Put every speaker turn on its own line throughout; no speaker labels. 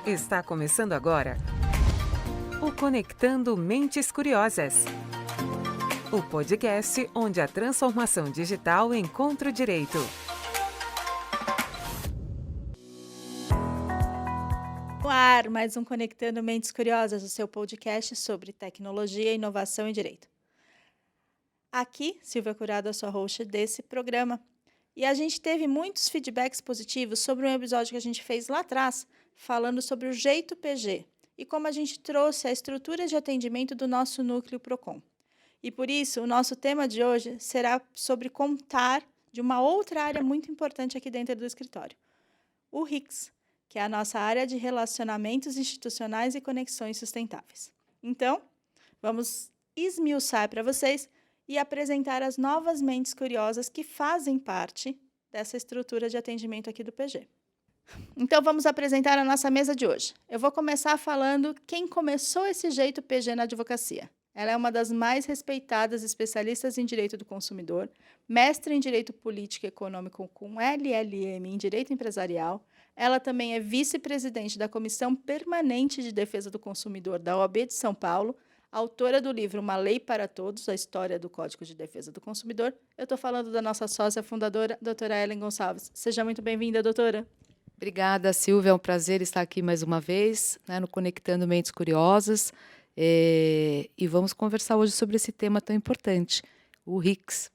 Está começando agora o Conectando Mentes Curiosas. O podcast onde a transformação digital encontra o direito.
No ar, mais um Conectando Mentes Curiosas, o seu podcast sobre tecnologia, inovação e direito. Aqui, Silvia Curado, a sua host desse programa. E a gente teve muitos feedbacks positivos sobre um episódio que a gente fez lá atrás, falando sobre o jeito PG e como a gente trouxe a estrutura de atendimento do nosso núcleo Procon. E por isso, o nosso tema de hoje será sobre contar de uma outra área muito importante aqui dentro do escritório, o RICS, que é a nossa área de relacionamentos institucionais e conexões sustentáveis. Então, vamos esmiuçar para vocês e apresentar as novas mentes curiosas que fazem parte dessa estrutura de atendimento aqui do PG. Então, vamos apresentar a nossa mesa de hoje. Eu vou começar falando quem começou esse jeito PG na advocacia. Ela é uma das mais respeitadas especialistas em direito do consumidor, mestre em direito político e econômico com LLM em direito empresarial. Ela também é vice-presidente da Comissão Permanente de Defesa do Consumidor da OAB de São Paulo, autora do livro Uma Lei para Todos, a História do Código de Defesa do Consumidor. Eu estou falando da nossa sócia fundadora, doutora Ellen Gonçalves. Seja muito bem-vinda, doutora.
Obrigada, Silvia. É um prazer estar aqui mais uma vez, no Conectando Mentes Curiosas. E vamos conversar hoje sobre esse tema tão importante, o RICS.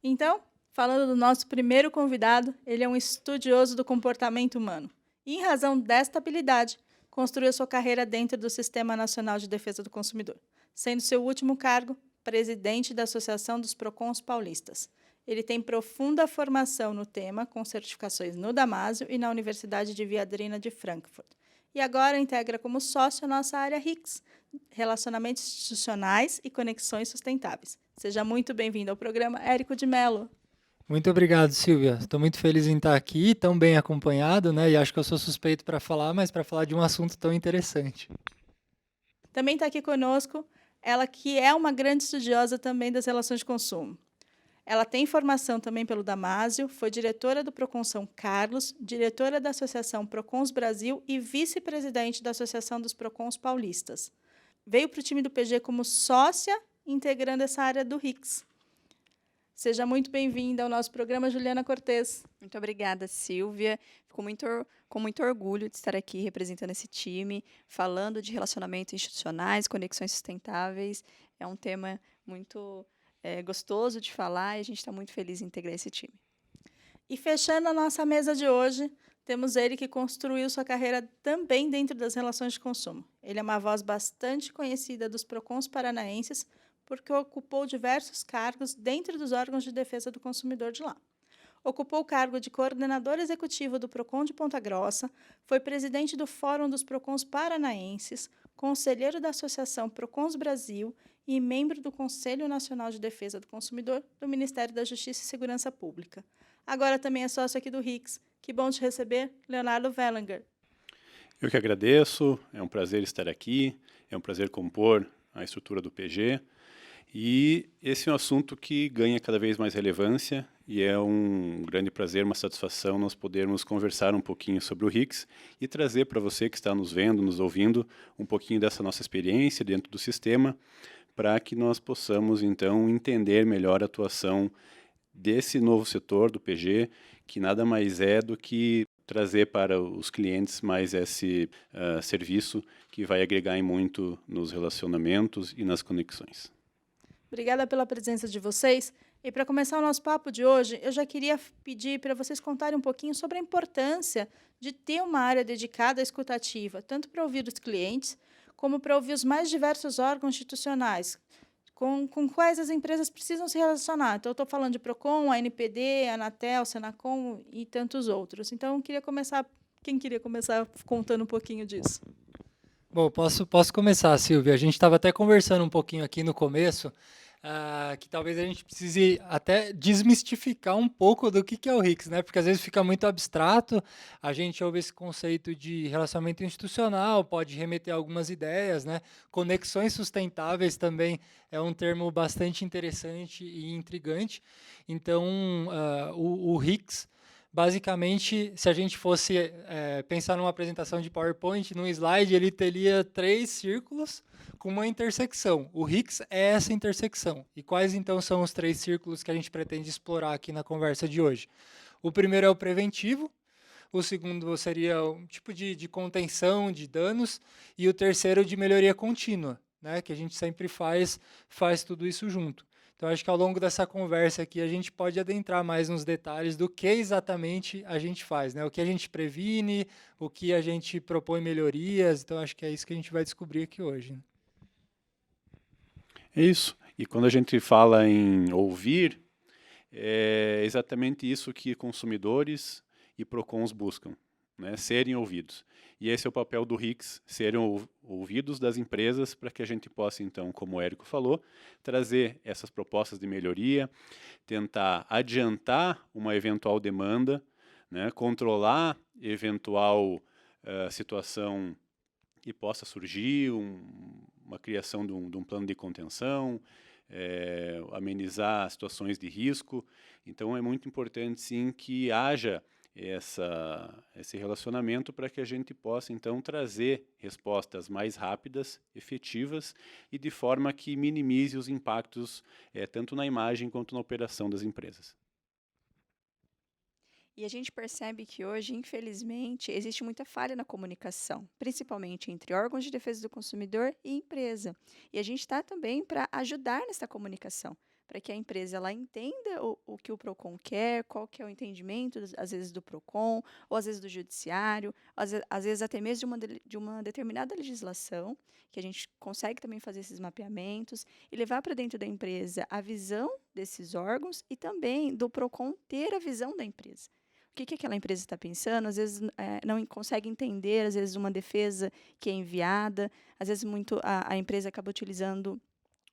Então, falando do nosso primeiro convidado, ele é um estudioso do comportamento humano. E, em razão desta habilidade, construiu sua carreira dentro do Sistema Nacional de Defesa do Consumidor, sendo seu último cargo presidente da Associação dos Procons Paulistas. Ele tem profunda formação no tema, com certificações no Damásio e na Universidade de Viadrina de Frankfurt. E agora integra como sócio a nossa área RICS, Relacionamentos Institucionais e Conexões Sustentáveis. Seja muito bem-vindo ao programa, Érico de Mello.
Muito obrigado, Silvia. Estou muito feliz em estar aqui, tão bem acompanhado, E acho que eu sou suspeito para falar, mas para falar de um assunto tão interessante.
Também está aqui conosco ela que é uma grande estudiosa também das relações de consumo. Ela tem formação também pelo Damásio, foi diretora do Procon São Carlos, diretora da Associação Procons Brasil e vice-presidente da Associação dos Procons Paulistas. Veio para o time do PG como sócia, integrando essa área do RICS. Seja muito bem-vinda ao nosso programa, Juliana Cortez.
Muito obrigada, Silvia. Fico com muito orgulho de estar aqui representando esse time, falando de relacionamentos institucionais, conexões sustentáveis. É um tema muito gostoso de falar e a gente está muito feliz em integrar esse time.
E fechando a nossa mesa de hoje, temos ele que construiu sua carreira também dentro das relações de consumo. Ele é uma voz bastante conhecida dos Procons paranaenses, porque ocupou diversos cargos dentro dos órgãos de defesa do consumidor de lá. Ocupou o cargo de coordenador executivo do Procon de Ponta Grossa, foi presidente do Fórum dos Procons Paranaenses, conselheiro da Associação Procons Brasil e membro do Conselho Nacional de Defesa do Consumidor do Ministério da Justiça e Segurança Pública. Agora também é sócio aqui do RICS. Que bom te receber, Leonardo Wellinger.
Eu que agradeço, é um prazer estar aqui, é um prazer compor a estrutura do PG. E esse é um assunto que ganha cada vez mais relevância e é um grande prazer, uma satisfação nós podermos conversar um pouquinho sobre o RICS e trazer para você que está nos vendo, nos ouvindo, um pouquinho dessa nossa experiência dentro do sistema, para que nós possamos, então, entender melhor a atuação desse novo setor do PG, que nada mais é do que trazer para os clientes mais esse serviço que vai agregar em muito nos relacionamentos e nas conexões.
Obrigada pela presença de vocês. E para começar o nosso papo de hoje, eu já queria pedir para vocês contarem um pouquinho sobre a importância de ter uma área dedicada à escutativa, tanto para ouvir os clientes, como para ouvir os mais diversos órgãos institucionais, com quais as empresas precisam se relacionar. Então, eu estou falando de Procon, ANPD, Anatel, Senacom e tantos outros. Então, quem queria começar contando um pouquinho disso?
Bom, posso começar, Silvia. A gente estava até conversando um pouquinho aqui no começo, que talvez a gente precise até desmistificar um pouco do que é o RICS, Porque às vezes fica muito abstrato, a gente ouve esse conceito de relacionamento institucional, pode remeter a algumas ideias, Conexões sustentáveis também é um termo bastante interessante e intrigante. Então, o RICS basicamente, se a gente fosse pensar numa apresentação de PowerPoint, num slide, ele teria 3 círculos com uma intersecção. O RICS é essa intersecção. E quais, então, são os 3 círculos que a gente pretende explorar aqui na conversa de hoje? O primeiro é o preventivo, o segundo seria um tipo de contenção de danos, e o terceiro de melhoria contínua, né, que a gente sempre faz tudo isso junto. Então, acho que ao longo dessa conversa aqui, a gente pode adentrar mais nos detalhes do que exatamente a gente faz, né? O que a gente previne, o que a gente propõe melhorias. Então, acho que é isso que a gente vai descobrir aqui hoje, né?
É isso. E quando a gente fala em ouvir, é exatamente isso que consumidores e PROCONs buscam, né? Serem ouvidos. E esse é o papel do RICS, serem ouvidos das empresas, para que a gente possa, então, como o Érico falou, trazer essas propostas de melhoria, tentar adiantar uma eventual demanda, né? Controlar eventual situação que possa surgir, uma criação de um plano de contenção, amenizar situações de risco. Então, é muito importante, sim, que haja esse relacionamento para que a gente possa, então, trazer respostas mais rápidas, efetivas e de forma que minimize os impactos tanto na imagem quanto na operação das empresas.
E a gente percebe que hoje, infelizmente, existe muita falha na comunicação, principalmente entre órgãos de defesa do consumidor e empresa. E a gente está também para ajudar nessa comunicação, para que a empresa ela entenda o que o PROCON quer, qual que é o entendimento, às vezes, do PROCON, ou às vezes do judiciário, às vezes até mesmo de uma determinada legislação, que a gente consegue também fazer esses mapeamentos e levar para dentro da empresa a visão desses órgãos e também do PROCON ter a visão da empresa. O que aquela empresa está pensando, às vezes não consegue entender, às vezes uma defesa que é enviada, às vezes a empresa acaba utilizando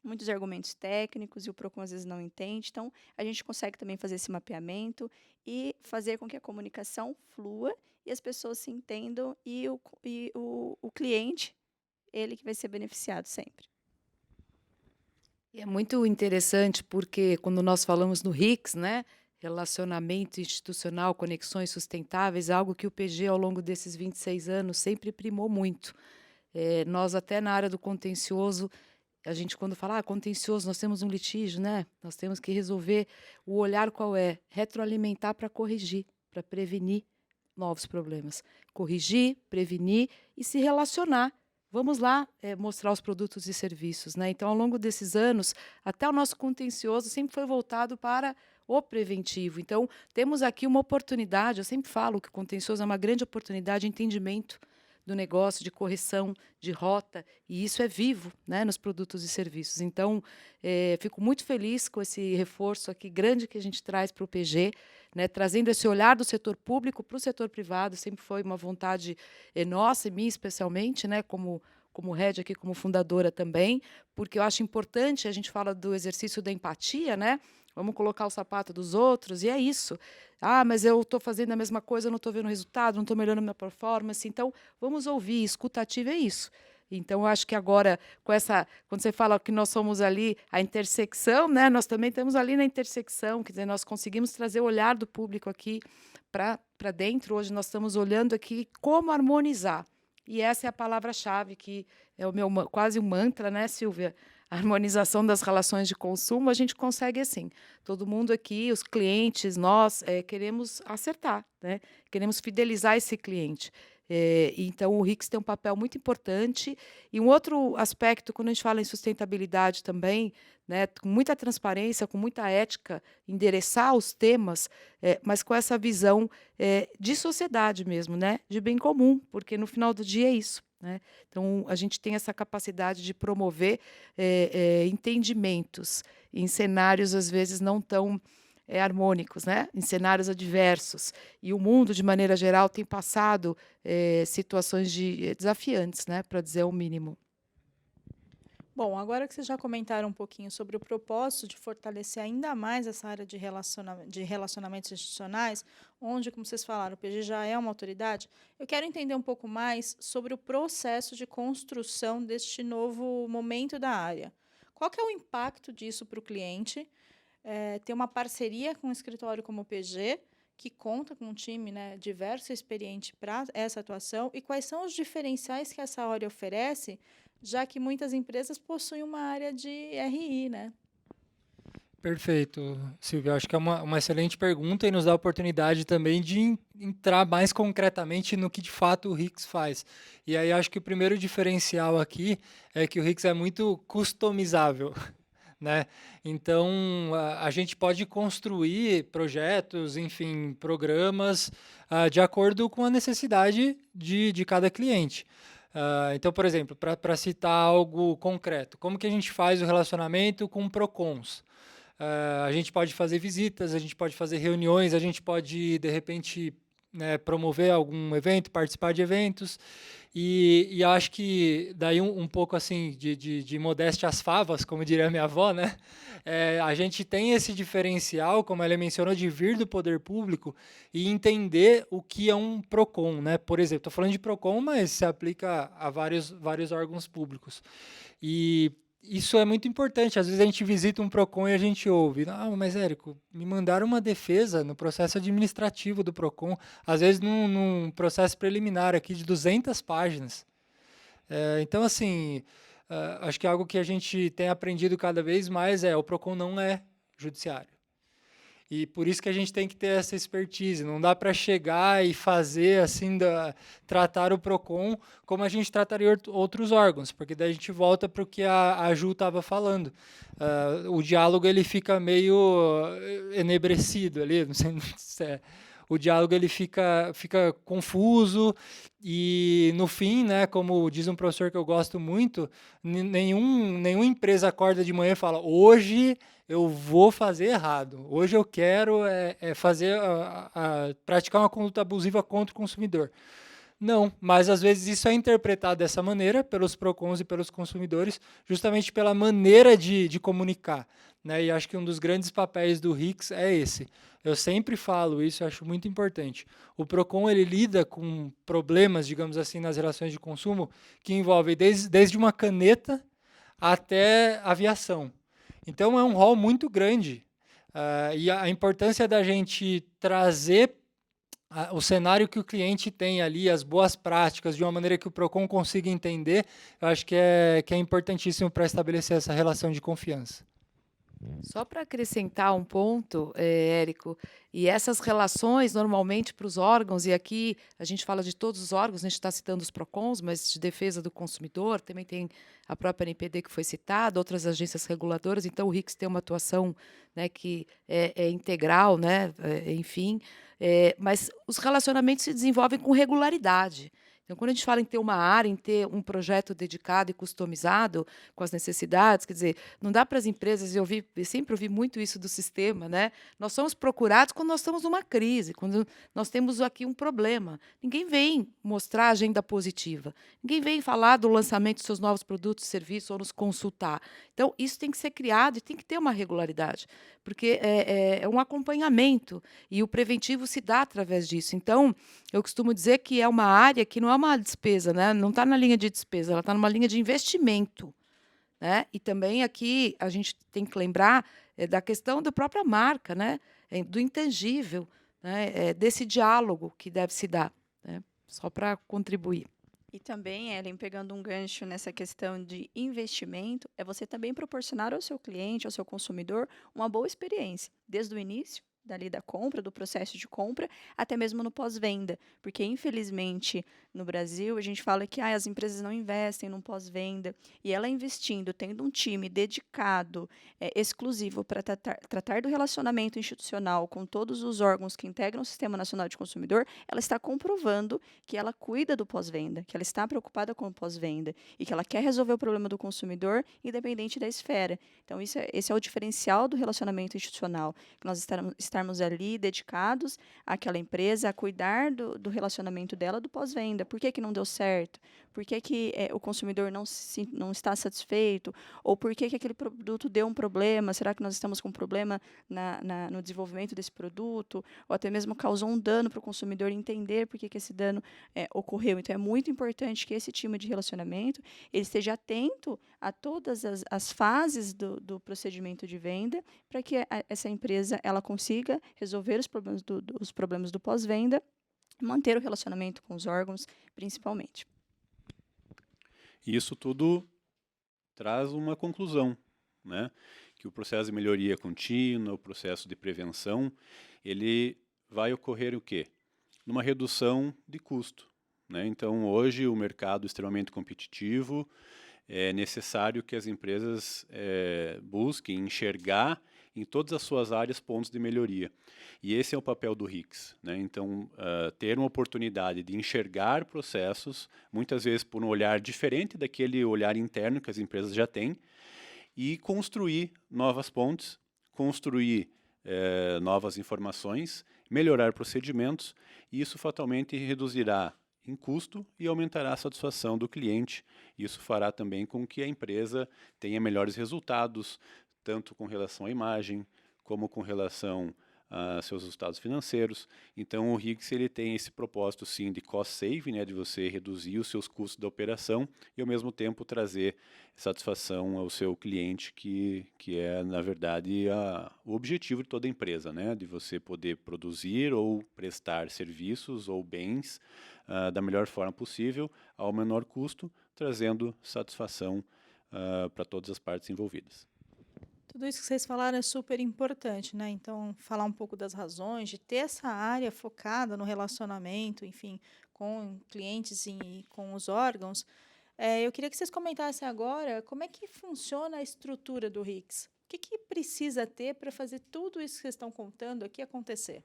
muitos argumentos técnicos e o PROCON às vezes não entende. Então, a gente consegue também fazer esse mapeamento e fazer com que a comunicação flua e as pessoas se entendam e o cliente, ele que vai ser beneficiado sempre.
E é muito interessante porque quando nós falamos no RICS, né, relacionamento institucional, conexões sustentáveis, algo que o PG ao longo desses 26 anos sempre primou muito. Nós até na área do contencioso, a gente quando fala contencioso, nós temos um litígio, né? Nós temos que resolver, o olhar qual é? Retroalimentar para corrigir, para prevenir novos problemas. Corrigir, prevenir e se relacionar. Vamos lá mostrar os produtos e serviços, né? Então, ao longo desses anos, até o nosso contencioso sempre foi voltado para o preventivo. Então, temos aqui uma oportunidade, eu sempre falo que o contencioso é uma grande oportunidade de entendimento do negócio, de correção, de rota, e isso é vivo, né, nos produtos e serviços. Então, fico muito feliz com esse reforço aqui grande que a gente traz para o PG, né, trazendo esse olhar do setor público para o setor privado, sempre foi uma vontade nossa e minha especialmente, né, como head aqui, como fundadora também, porque eu acho importante, a gente fala do exercício da empatia, né? Vamos colocar o sapato dos outros, e é isso. Mas eu estou fazendo a mesma coisa, eu não estou vendo o resultado, não estou melhorando a minha performance. Então, vamos ouvir, escutativo é isso. Então, eu acho que agora, quando você fala que nós somos ali a intersecção, né, nós também estamos ali na intersecção, quer dizer, nós conseguimos trazer o olhar do público aqui para dentro. Hoje nós estamos olhando aqui como harmonizar. E essa é a palavra-chave, que é o meu quase um mantra, né, Silvia? A harmonização das relações de consumo, a gente consegue assim. Todo mundo aqui, os clientes, nós queremos acertar, né? Queremos fidelizar esse cliente. Então, o RICS tem um papel muito importante. E um outro aspecto, quando a gente fala em sustentabilidade também, né, com muita transparência, com muita ética, endereçar os temas, mas com essa visão de sociedade mesmo, né, de bem comum, porque no final do dia é isso. Né? Então, a gente tem essa capacidade de promover entendimentos em cenários, às vezes, não tão harmônicos, né? Em cenários adversos. E o mundo, de maneira geral, tem passado situações desafiantes, né? Para dizer o mínimo.
Bom, agora que vocês já comentaram um pouquinho sobre o propósito de fortalecer ainda mais essa área de relacionamentos institucionais, onde, como vocês falaram, o PG já é uma autoridade, eu quero entender um pouco mais sobre o processo de construção deste novo momento da área. Qual que é o impacto disso para o cliente? Ter uma parceria com um escritório como o PG, que conta com um time, né, diverso e experiente para essa atuação, e quais são os diferenciais que essa área oferece, já que muitas empresas possuem uma área de RI, né?
Perfeito, Silvia. Acho que é uma excelente pergunta e nos dá a oportunidade também de entrar mais concretamente no que de fato o RICS faz. E aí acho que o primeiro diferencial aqui é que o RICS é muito customizável. Né? Então, a gente pode construir projetos, enfim, programas, de acordo com a necessidade de cada cliente. Então, por exemplo, para citar algo concreto, como que a gente faz o relacionamento com PROCONs? A gente pode fazer visitas, a gente pode fazer reuniões, a gente pode, de repente, né, promover algum evento, participar de eventos. E acho que daí um pouco assim de modéstia às favas, como diria minha avó, né? A gente tem esse diferencial, como ela mencionou, de vir do poder público e entender o que é um PROCON, né? Por exemplo, estou falando de PROCON, mas se aplica a vários órgãos públicos. E isso é muito importante. Às vezes a gente visita um PROCON e a gente ouve, mas Érico, me mandaram uma defesa no processo administrativo do PROCON, às vezes num processo preliminar aqui de 200 páginas. Então, assim, acho que algo que a gente tem aprendido cada vez mais o PROCON não é judiciário. E por isso que a gente tem que ter essa expertise. Não dá para chegar e fazer assim, tratar o PROCON como a gente trataria outros órgãos, porque daí a gente volta para o que a Ju estava falando. O diálogo ele fica meio enebrecido ali, não sei se o diálogo ele fica confuso e no fim, né, como diz um professor que eu gosto muito, nenhuma empresa acorda de manhã e fala: hoje eu vou fazer errado. Hoje eu quero praticar uma conduta abusiva contra o consumidor. Não, mas às vezes isso é interpretado dessa maneira pelos PROCONs e pelos consumidores, justamente pela maneira de comunicar. Né? E acho que um dos grandes papéis do RICS é esse. Eu sempre falo isso, eu acho muito importante. O PROCON ele lida com problemas, digamos assim, nas relações de consumo, que envolvem desde uma caneta até aviação. Então é um rol muito grande. E a importância da gente trazer o cenário que o cliente tem ali, as boas práticas, de uma maneira que o PROCON consiga entender, eu acho que é importantíssimo para estabelecer essa relação de confiança.
Só para acrescentar um ponto, Érico, e essas relações normalmente para os órgãos, e aqui a gente fala de todos os órgãos, a gente está citando os PROCONs, mas de defesa do consumidor, também tem a própria NPD que foi citada, outras agências reguladoras, então o RICS tem uma atuação, né, que é integral, né, enfim, mas os relacionamentos se desenvolvem com regularidade. Então, quando a gente fala em ter uma área, em ter um projeto dedicado e customizado com as necessidades, quer dizer, não dá para as empresas, eu sempre ouvi muito isso do sistema, né? Nós somos procurados quando nós estamos numa crise, quando nós temos aqui um problema. Ninguém vem mostrar a agenda positiva, ninguém vem falar do lançamento dos seus novos produtos e serviços ou nos consultar. Então, isso tem que ser criado e tem que ter uma regularidade, porque é um acompanhamento e o preventivo se dá através disso. Então, eu costumo dizer que é uma área que não é uma despesa, né? Não está na linha de despesa, ela está numa linha de investimento. Né? E também aqui a gente tem que lembrar da questão da própria marca, né? Do intangível, né? Desse diálogo que deve se dar, né? Só para contribuir.
E também, Ellen, pegando um gancho nessa questão de investimento, é você também proporcionar ao seu cliente, ao seu consumidor, uma boa experiência, desde o início, dali da compra, do processo de compra, até mesmo no pós-venda. Porque, infelizmente, no Brasil, a gente fala que as empresas não investem no pós-venda. E ela investindo, tendo um time dedicado, exclusivo para tratar do relacionamento institucional com todos os órgãos que integram o Sistema Nacional de Consumidor, ela está comprovando que ela cuida do pós-venda, que ela está preocupada com o pós-venda e que ela quer resolver o problema do consumidor, independente da esfera. Então, esse é o diferencial do relacionamento institucional, que nós estarmos ali dedicados àquela empresa, a cuidar do relacionamento dela, do pós-venda. Por que não deu certo? por que o consumidor não está satisfeito, ou por que aquele produto deu um problema, será que nós estamos com um problema no desenvolvimento desse produto, ou até mesmo causou um dano para o consumidor entender por que esse dano ocorreu. Então, é muito importante que esse time de relacionamento ele esteja atento a todas as fases do procedimento de venda, para que essa empresa ela consiga resolver os problemas do pós-venda, manter o relacionamento com os órgãos, principalmente.
E isso tudo traz uma conclusão, né? Que o processo de melhoria contínua, o processo de prevenção, ele vai ocorrer o quê? Numa redução de custo, né? Então, hoje, o mercado é extremamente competitivo, é necessário que as empresas busquem enxergar em todas as suas áreas pontos de melhoria. E esse é o papel do RICS, né? Então, ter uma oportunidade de enxergar processos, muitas vezes por um olhar diferente daquele olhar interno que as empresas já têm, e construir novas pontes, construir novas informações, melhorar procedimentos, e isso fatalmente reduzirá em custo e aumentará a satisfação do cliente. Isso fará também com que a empresa tenha melhores resultados, tanto com relação à imagem, como com relação a seus resultados financeiros. Então, o RICS ele tem esse propósito, sim, de cost saving, né, de você reduzir os seus custos da operação e, ao mesmo tempo, trazer satisfação ao seu cliente, que é, na verdade, o objetivo de toda empresa, né, de você poder produzir ou prestar serviços ou bens da melhor forma possível, ao menor custo, trazendo satisfação para todas as partes envolvidas.
Tudo isso que vocês falaram é super importante, né? Então, falar um pouco das razões de ter essa área focada no relacionamento, enfim, com clientes e com os órgãos. Eu queria que vocês comentassem agora como é que funciona a estrutura do RICS. O que precisa ter para fazer tudo isso que vocês estão contando aqui acontecer?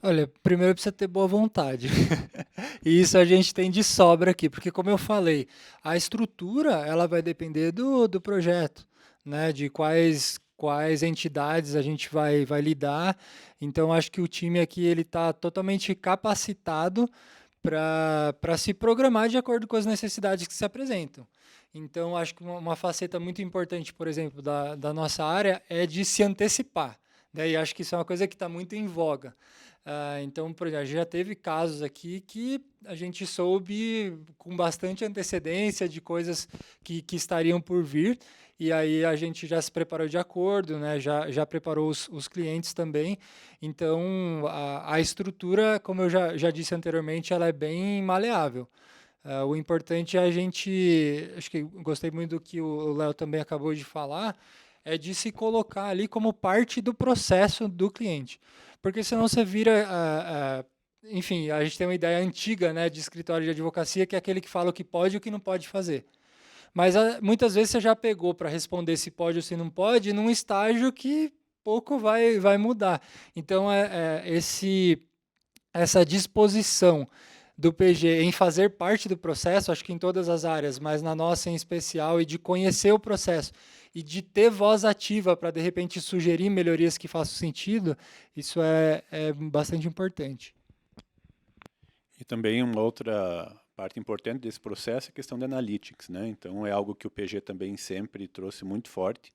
Olha, primeiro precisa ter boa vontade. E isso a gente tem de sobra aqui, porque como eu falei, a estrutura ela vai depender do projeto, né? De quais entidades a gente vai lidar. Então, acho que o time aqui ele está totalmente capacitado para se programar de acordo com as necessidades que se apresentam. Então, acho que uma faceta muito importante, por exemplo, da nossa área é de se antecipar, né? E acho que isso é uma coisa que está muito em voga. Então, por exemplo, já teve casos aqui que a gente soube com bastante antecedência de coisas que estariam por vir, e aí a gente já se preparou de acordo, né? Já preparou os clientes também. Então, a estrutura, como eu já disse anteriormente, ela é bem maleável. O importante é a gente, acho que gostei muito do que o Léo também acabou de falar, é de se colocar ali como parte do processo do cliente. Porque senão você vira, enfim, a gente tem uma ideia antiga, né, de escritório de advocacia, que é aquele que fala o que pode e o que não pode fazer. Mas muitas vezes você já pegou para responder se pode ou se não pode num estágio que pouco vai mudar. Então, essa disposição do PG em fazer parte do processo, acho que em todas as áreas, mas na nossa em especial, e de conhecer o processo e de ter voz ativa para, de repente, sugerir melhorias que façam sentido, isso é bastante importante.
E também uma outra parte importante desse processo é a questão de analytics, né? Então, é algo que o PG também sempre trouxe muito forte,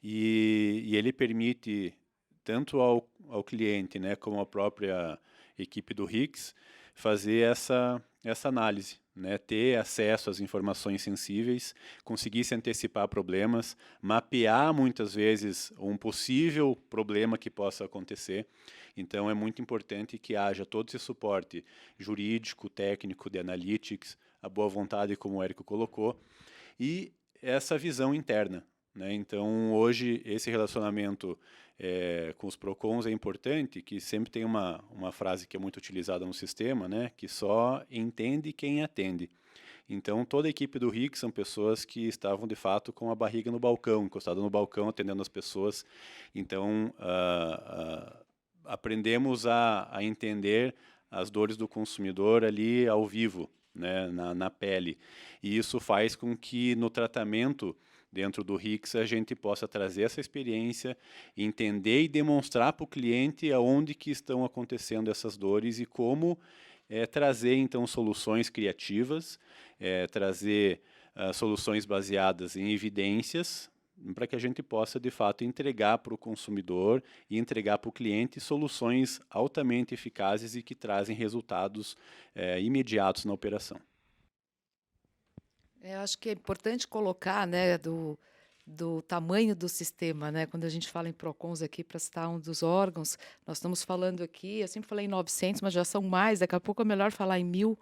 e ele permite, tanto ao cliente, né, como à própria equipe do RICS, fazer essa análise, né? Ter acesso às informações sensíveis, conseguir se antecipar a problemas, mapear muitas vezes um possível problema que possa acontecer. Então, é muito importante que haja todo esse suporte jurídico, técnico, de analytics, a boa vontade, como o Érico colocou, e essa visão interna, né? Então, hoje, esse relacionamento com os PROCONs é importante, que sempre tem uma frase que é muito utilizada no sistema, né? Que só entende quem atende. Então, toda a equipe do RICS são pessoas que estavam, de fato, com a barriga no balcão, encostada no balcão, atendendo as pessoas. Então, aprendemos a entender as dores do consumidor ali ao vivo, né? Na pele. E isso faz com que, no tratamento dentro do RICS, a gente possa trazer essa experiência, entender e demonstrar para o cliente aonde que estão acontecendo essas dores e como é trazer, então, soluções criativas, trazer soluções baseadas em evidências, para que a gente possa, de fato, entregar para o consumidor e entregar para o cliente soluções altamente eficazes e que trazem resultados imediatos na operação.
Eu acho que é importante colocar, né, do tamanho do sistema, né? Quando a gente fala em PROCONs aqui, para citar um dos órgãos, nós estamos falando aqui, eu sempre falei em 900, mas já são mais, daqui a pouco é melhor falar em 1.000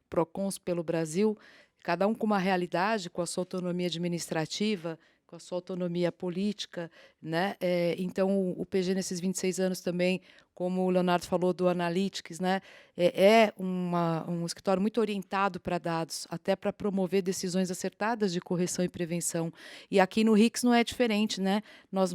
PROCONs pelo Brasil, cada um com uma realidade, com a sua autonomia administrativa, com a sua autonomia política, né? Então, o PG, nesses 26 anos também, como o Leonardo falou do Analytics, né? Um escritório muito orientado para dados, até para promover decisões acertadas de correção e prevenção. E aqui no RICS não é diferente, né? Nós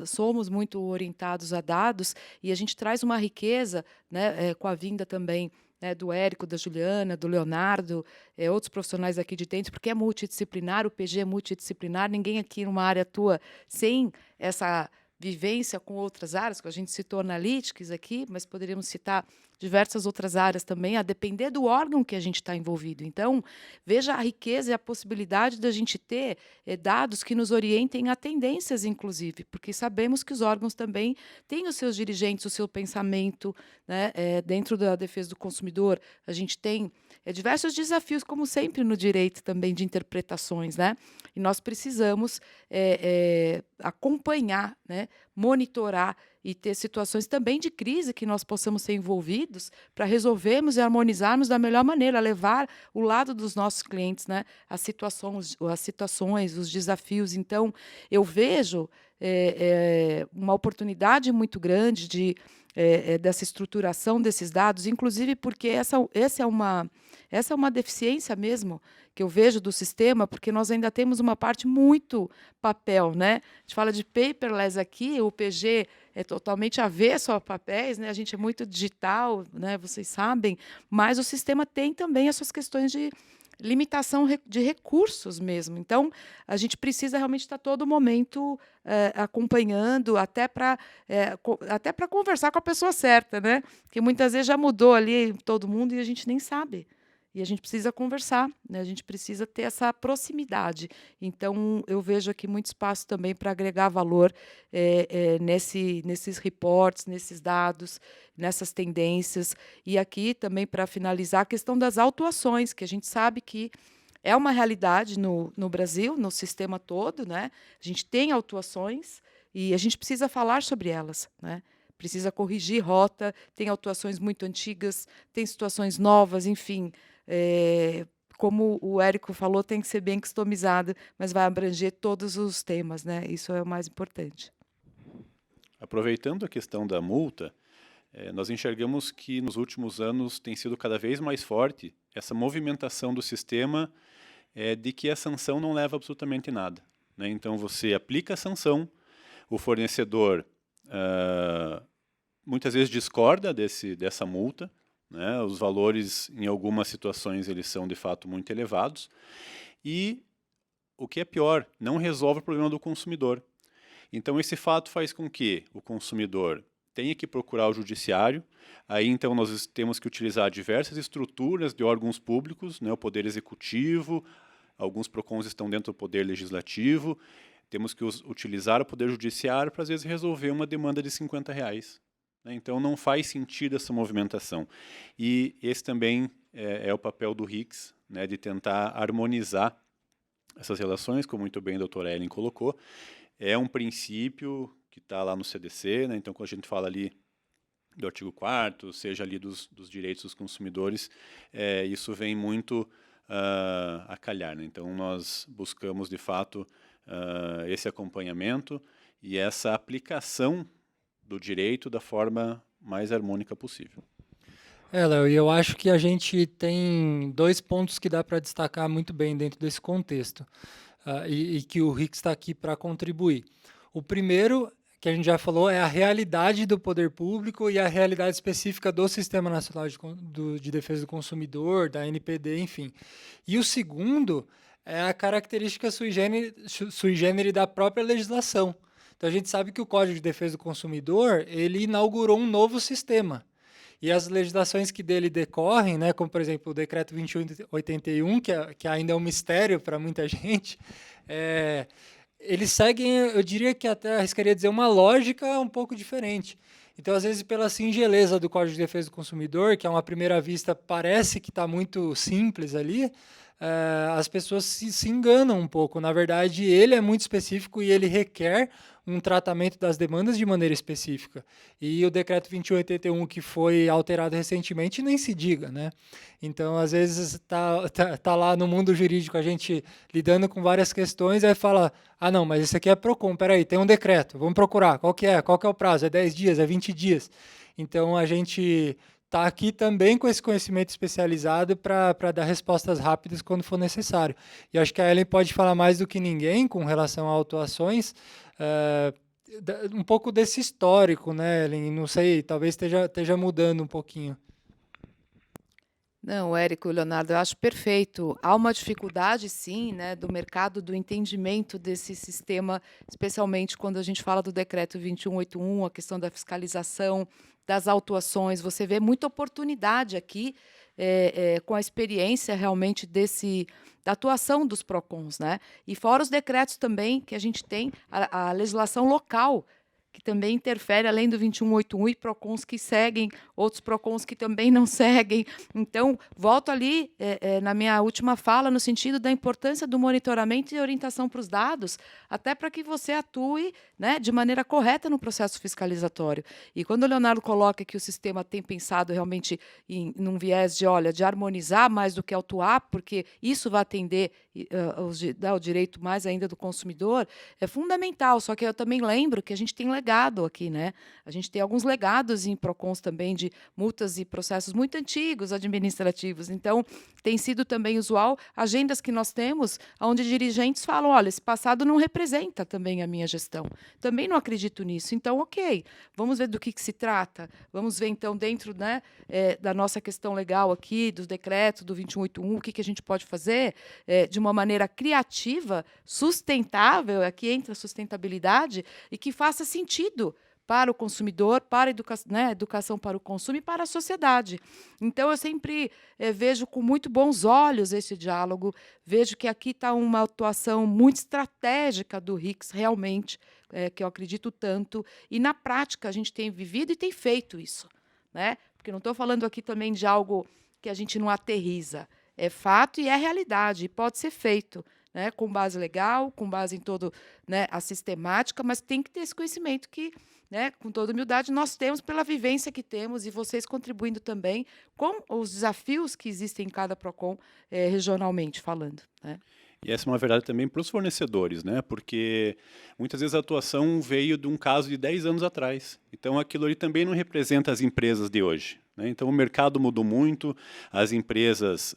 somos muito orientados a dados e a gente traz uma riqueza, né? Com a vinda também, né, do Érico, da Juliana, do Leonardo, outros profissionais aqui de dentro, porque é multidisciplinar, o PG é multidisciplinar, ninguém aqui numa área atua sem essa vivência com outras áreas, que a gente citou Analytics aqui, mas poderíamos citar diversas outras áreas também, a depender do órgão que a gente está envolvido. Então, veja a riqueza e a possibilidade da gente ter dados que nos orientem a tendências, inclusive, porque sabemos que os órgãos também têm os seus dirigentes, o seu pensamento, né? Dentro da defesa do consumidor, a gente tem diversos desafios, como sempre no direito também, de interpretações, né? E nós precisamos acompanhar, né? Monitorar e ter situações também de crise que nós possamos ser envolvidos para resolvermos e harmonizarmos da melhor maneira, levar o lado dos nossos clientes, né? As situações, os desafios. Então, eu vejo uma oportunidade muito grande dessa estruturação desses dados, inclusive porque essa é uma deficiência mesmo que eu vejo do sistema, porque nós ainda temos uma parte muito papel, né? A gente fala de paperless aqui, o PG é totalmente avesso a papéis, né? A gente é muito digital, né? Vocês sabem, mas o sistema tem também as suas questões de limitação de recursos mesmo. Então, a gente precisa realmente estar todo momento acompanhando, até para conversar com a pessoa certa, né? Porque muitas vezes já mudou ali todo mundo e a gente nem sabe. E a gente precisa conversar, né? A gente precisa ter essa proximidade. Então, eu vejo aqui muito espaço também para agregar valor nesses reports, nesses dados, nessas tendências. E aqui também, para finalizar, a questão das autuações, que a gente sabe que é uma realidade no Brasil, no sistema todo, né? A gente tem autuações e a gente precisa falar sobre elas, né? Precisa corrigir rota, tem autuações muito antigas, tem situações novas, enfim. Como o Érico falou, tem que ser bem customizado, mas vai abranger todos os temas, né? Isso é o mais importante.
Aproveitando a questão da multa, nós enxergamos que nos últimos anos tem sido cada vez mais forte essa movimentação do sistema de que a sanção não leva absolutamente nada, né? Então, você aplica a sanção, o fornecedor muitas vezes discorda dessa multa, né? Os valores, em algumas situações, eles são de fato muito elevados. E, o que é pior, não resolve o problema do consumidor. Então, esse fato faz com que o consumidor tenha que procurar o judiciário. Aí, então, nós temos que utilizar diversas estruturas de órgãos públicos, né? O Poder Executivo, alguns PROCONs estão dentro do Poder Legislativo. Temos que utilizar o Poder Judiciário para, às vezes, resolver uma demanda de R$50. Então, não faz sentido essa movimentação. E esse também é o papel do RICS, né, de tentar harmonizar essas relações, como muito bem a doutora Ellen colocou. É um princípio que está lá no CDC, né? Então, quando a gente fala ali do artigo 4º, seja ali dos direitos dos consumidores, isso vem muito a calhar, né? Então, nós buscamos, de fato, esse acompanhamento e essa aplicação do direito da forma mais harmônica possível.
Léo, e eu acho que a gente tem 2 pontos que dá para destacar muito bem dentro desse contexto, e que o RICS está aqui para contribuir. O primeiro, que a gente já falou, é a realidade do poder público e a realidade específica do Sistema Nacional de Defesa do Consumidor, da NPD, enfim. E o segundo é a característica sui generis da própria legislação. Então, a gente sabe que o Código de Defesa do Consumidor, ele inaugurou um novo sistema. E as legislações que dele decorrem, né, como, por exemplo, o Decreto 2181, que ainda é um mistério para muita gente, eles seguem, eu diria que até arriscaria dizer, uma lógica um pouco diferente. Então, às vezes, pela singeleza do Código de Defesa do Consumidor, que a uma primeira vista parece que está muito simples ali, as pessoas se enganam um pouco. Na verdade, ele é muito específico e ele requer um tratamento das demandas de maneira específica. E o Decreto 2181, que foi alterado recentemente, nem se diga, né? Então, às vezes, tá lá no mundo jurídico a gente lidando com várias questões, aí fala, não, mas esse aqui é PROCON, peraí, tem um decreto, vamos procurar, qual que é o prazo? É 10 dias, é 20 dias? Então, a gente está aqui também com esse conhecimento especializado para dar respostas rápidas quando for necessário. E acho que a Ellen pode falar mais do que ninguém com relação a autuações, um pouco desse histórico, né, Ellen? Não sei, talvez esteja mudando um pouquinho.
Não, Érico e Leonardo, eu acho perfeito. Há uma dificuldade, sim, né, do mercado, do entendimento desse sistema, especialmente quando a gente fala do Decreto 2181, a questão da fiscalização, das autuações. Você vê muita oportunidade aqui, com a experiência realmente da atuação dos PROCONs, né? E fora os decretos também, que a gente tem a legislação local, que também interfere, além do 2181, e PROCONs que seguem, outros PROCONs que também não seguem. Então, volto ali na minha última fala, no sentido da importância do monitoramento e orientação para os dados, até para que você atue, né, de maneira correta no processo fiscalizatório. E quando o Leonardo coloca que o sistema tem pensado realmente num viés de harmonizar mais do que autuar, porque isso vai atender dar o direito mais ainda do consumidor, é fundamental. Só que eu também lembro que a gente tem legado aqui, né? A gente tem alguns legados em PROCONs também de multas e processos muito antigos administrativos. Então, tem sido também usual agendas que nós temos onde dirigentes falam, olha, esse passado não representa também a minha gestão. Também não acredito nisso. Então, ok, vamos ver do que se trata. Vamos ver, então, dentro, né, da nossa questão legal aqui, do decreto, do 2181, o que a gente pode fazer de uma maneira criativa, sustentável, aqui entra a sustentabilidade, e que faça sentido para o consumidor, para a educação para o consumo e para a sociedade. Então, eu sempre vejo com muito bons olhos esse diálogo, vejo que aqui está uma atuação muito estratégica do RICS, realmente, que eu acredito tanto, e na prática a gente tem vivido e tem feito isso, né? Porque não estou falando aqui também de algo que a gente não aterriza, é fato e é realidade, e pode ser feito, né, com base legal, com base em toda, né, a sistemática, mas tem que ter esse conhecimento que, né, com toda humildade, nós temos pela vivência que temos e vocês contribuindo também com os desafios que existem em cada PROCON, regionalmente falando, né?
E essa é uma verdade também para os fornecedores, né? Porque muitas vezes a atuação veio de um caso de 10 anos atrás. Então, aquilo ali também não representa as empresas de hoje, né? Então, o mercado mudou muito, as empresas,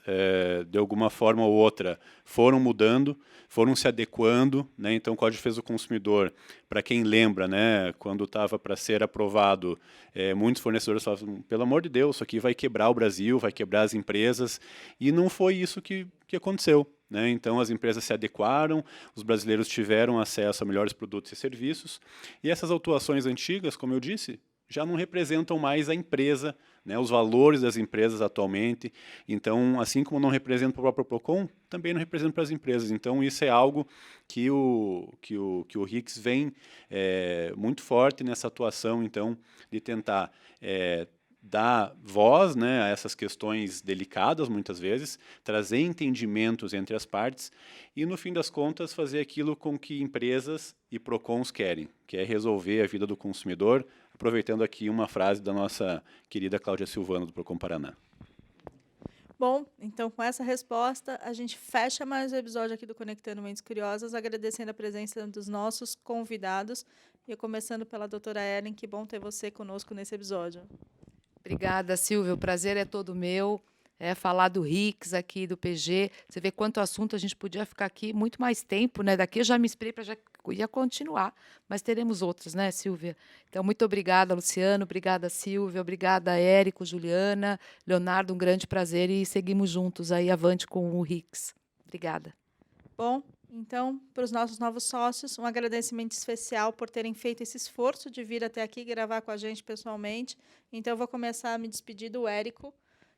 de alguma forma ou outra, foram mudando, foram se adequando, né? Então, o Código de Defesa do Consumidor, para quem lembra, né, quando estava para ser aprovado, muitos fornecedores falavam, pelo amor de Deus, isso aqui vai quebrar o Brasil, vai quebrar as empresas, e não foi isso que aconteceu, né? Então, as empresas se adequaram, os brasileiros tiveram acesso a melhores produtos e serviços, e essas autuações antigas, como eu disse, já não representam mais a empresa, né, os valores das empresas atualmente. Então, assim como não representa para o próprio PROCON, também não representa para as empresas. Então, isso é algo que o RICS vem muito forte nessa atuação, então, de tentar dar voz, né, a essas questões delicadas, muitas vezes, trazer entendimentos entre as partes e, no fim das contas, fazer aquilo com que empresas e PROCONs querem, que é resolver a vida do consumidor, aproveitando aqui uma frase da nossa querida Cláudia Silvano, do PROCON Paraná.
Bom, então, com essa resposta, a gente fecha mais um episódio aqui do Conectando Mentes Curiosas, agradecendo a presença dos nossos convidados, e começando pela doutora Ellen, que bom ter você conosco nesse episódio.
Obrigada, Silvia. O prazer é todo meu. Falar do RICS aqui, do PG. Você vê quanto assunto a gente podia ficar aqui muito mais tempo, né? Daqui eu já me inspirei para já ia continuar, mas teremos outros, né, Silvia? Então, muito obrigada, Luciano. Obrigada, Silvia. Obrigada, Érico, Juliana, Leonardo. Um grande prazer e seguimos juntos aí avante com o RICS. Obrigada.
Bom, Então, para os nossos novos sócios, um agradecimento especial por terem feito esse esforço de vir até aqui gravar com a gente pessoalmente. Então, eu vou começar a me despedir do Érico.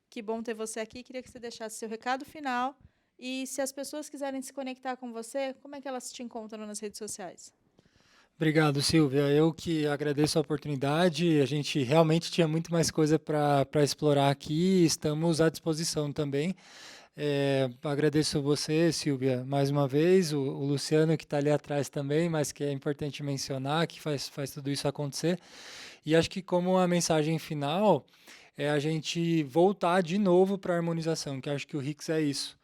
Que bom ter você aqui. Queria que você deixasse seu recado final. E se as pessoas quiserem se conectar com você, como é que elas te encontram nas redes sociais?
Obrigado, Silvia. Eu que agradeço a oportunidade. A gente realmente tinha muito mais coisa para explorar aqui. Estamos à disposição também. Agradeço você, Silvia, mais uma vez, o Luciano que está ali atrás também, mas que é importante mencionar, que faz tudo isso acontecer. E acho que como a mensagem final é a gente voltar de novo para a harmonização, que acho que o RICS é isso.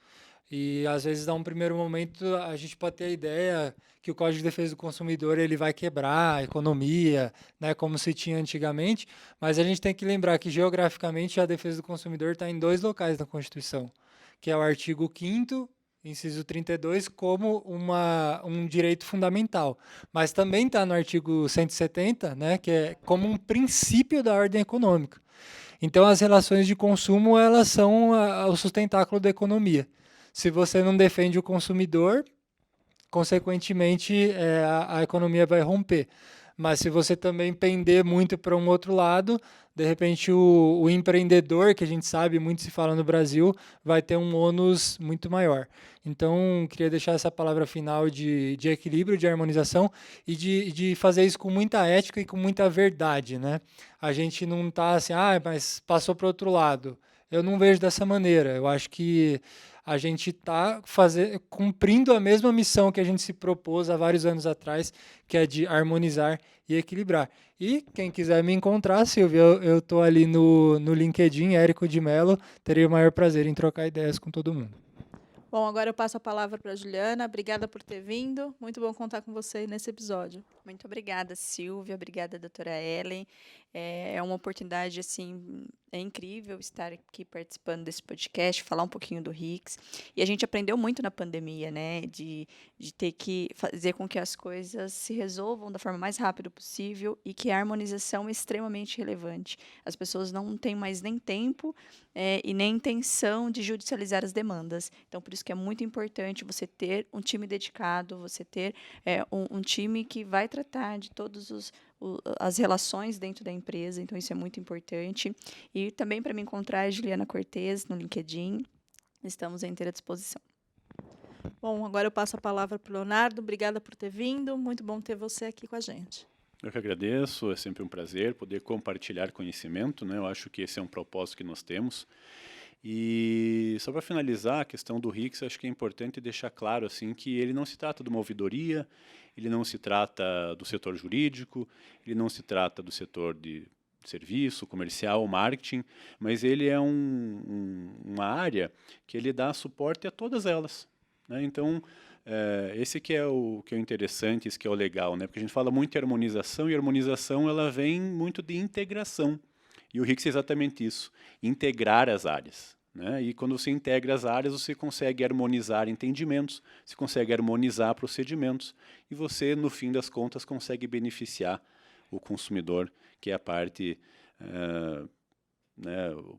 E às vezes, num primeiro momento, a gente pode ter a ideia que o Código de Defesa do Consumidor ele vai quebrar a economia, né, como se tinha antigamente, mas a gente tem que lembrar que geograficamente a defesa do consumidor está em 2 locais da Constituição, que é o artigo 5º, inciso 32, como um direito fundamental. Mas também está no artigo 170, né, que é como um princípio da ordem econômica. Então, as relações de consumo elas são o sustentáculo da economia. Se você não defende o consumidor, consequentemente, a economia vai romper. Mas se você também pender muito para um outro lado, de repente o empreendedor, que a gente sabe, muito se fala no Brasil, vai ter um ônus muito maior. Então, queria deixar essa palavra final de equilíbrio, de harmonização e de fazer isso com muita ética e com muita verdade, né? A gente não está assim, mas passou para o outro lado. Eu não vejo dessa maneira. Eu acho que a gente está cumprindo a mesma missão que a gente se propôs há vários anos atrás, que é de harmonizar e equilibrar. E quem quiser me encontrar, Silvia, eu estou ali no LinkedIn, Érico de Mello, terei o maior prazer em trocar ideias com todo mundo.
Bom, agora eu passo a palavra para a Juliana. Obrigada por ter vindo. Muito bom contar com você nesse episódio.
Muito obrigada, Silvia. Obrigada, doutora Ellen. É uma oportunidade, assim, é incrível estar aqui participando desse podcast, falar um pouquinho do RICS. E a gente aprendeu muito na pandemia, né? De ter que fazer com que as coisas se resolvam da forma mais rápida possível e que a harmonização é extremamente relevante. As pessoas não têm mais nem tempo e nem intenção de judicializar as demandas. Então, por isso que é muito importante você ter um time dedicado, você ter um time que vai tratar de todas as relações dentro da empresa, então isso é muito importante. E também para me encontrar é Juliana Cortez no LinkedIn, estamos à inteira disposição.
Bom, agora eu passo a palavra para o Leonardo. Obrigada por ter vindo, muito bom ter você aqui com a gente.
Eu que agradeço, é sempre um prazer poder compartilhar conhecimento, né? Eu acho que esse é um propósito que nós temos. E só para finalizar a questão do RICS, acho que é importante deixar claro assim que ele não se trata de uma ouvidoria, ele não se trata do setor jurídico, ele não se trata do setor de serviço, comercial, marketing, mas ele é uma área que ele dá suporte a todas elas, né? Então, esse que é o interessante, esse que é o legal, né? Porque a gente fala muito em harmonização, e a harmonização ela vem muito de integração. E o RICS é exatamente isso, integrar as áreas, né? E quando você integra as áreas, você consegue harmonizar entendimentos, você consegue harmonizar procedimentos, e você, no fim das contas, consegue beneficiar o consumidor, que é a parte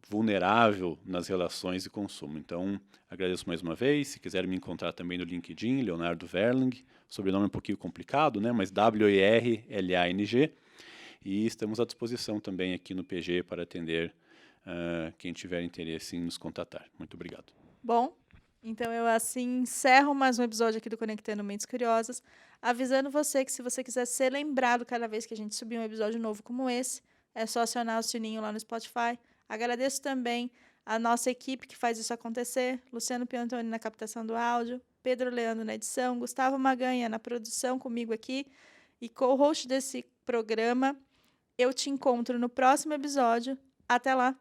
vulnerável nas relações de consumo. Então, agradeço mais uma vez. Se quiser me encontrar também no LinkedIn, Leonardo Verlang, sobrenome um pouquinho complicado, né? Mas WERLANG. E estamos à disposição também aqui no PG para atender quem tiver interesse em nos contatar. Muito obrigado.
Bom, então eu assim encerro mais um episódio aqui do Conectando Mentes Curiosas, avisando você que se você quiser ser lembrado cada vez que a gente subir um episódio novo como esse, é só acionar o sininho lá no Spotify. Agradeço também a nossa equipe que faz isso acontecer, Luciano Piantoni na captação do áudio, Pedro Leandro na edição, Gustavo Maganha na produção comigo aqui e co-host desse programa. Eu te encontro no próximo episódio. Até lá!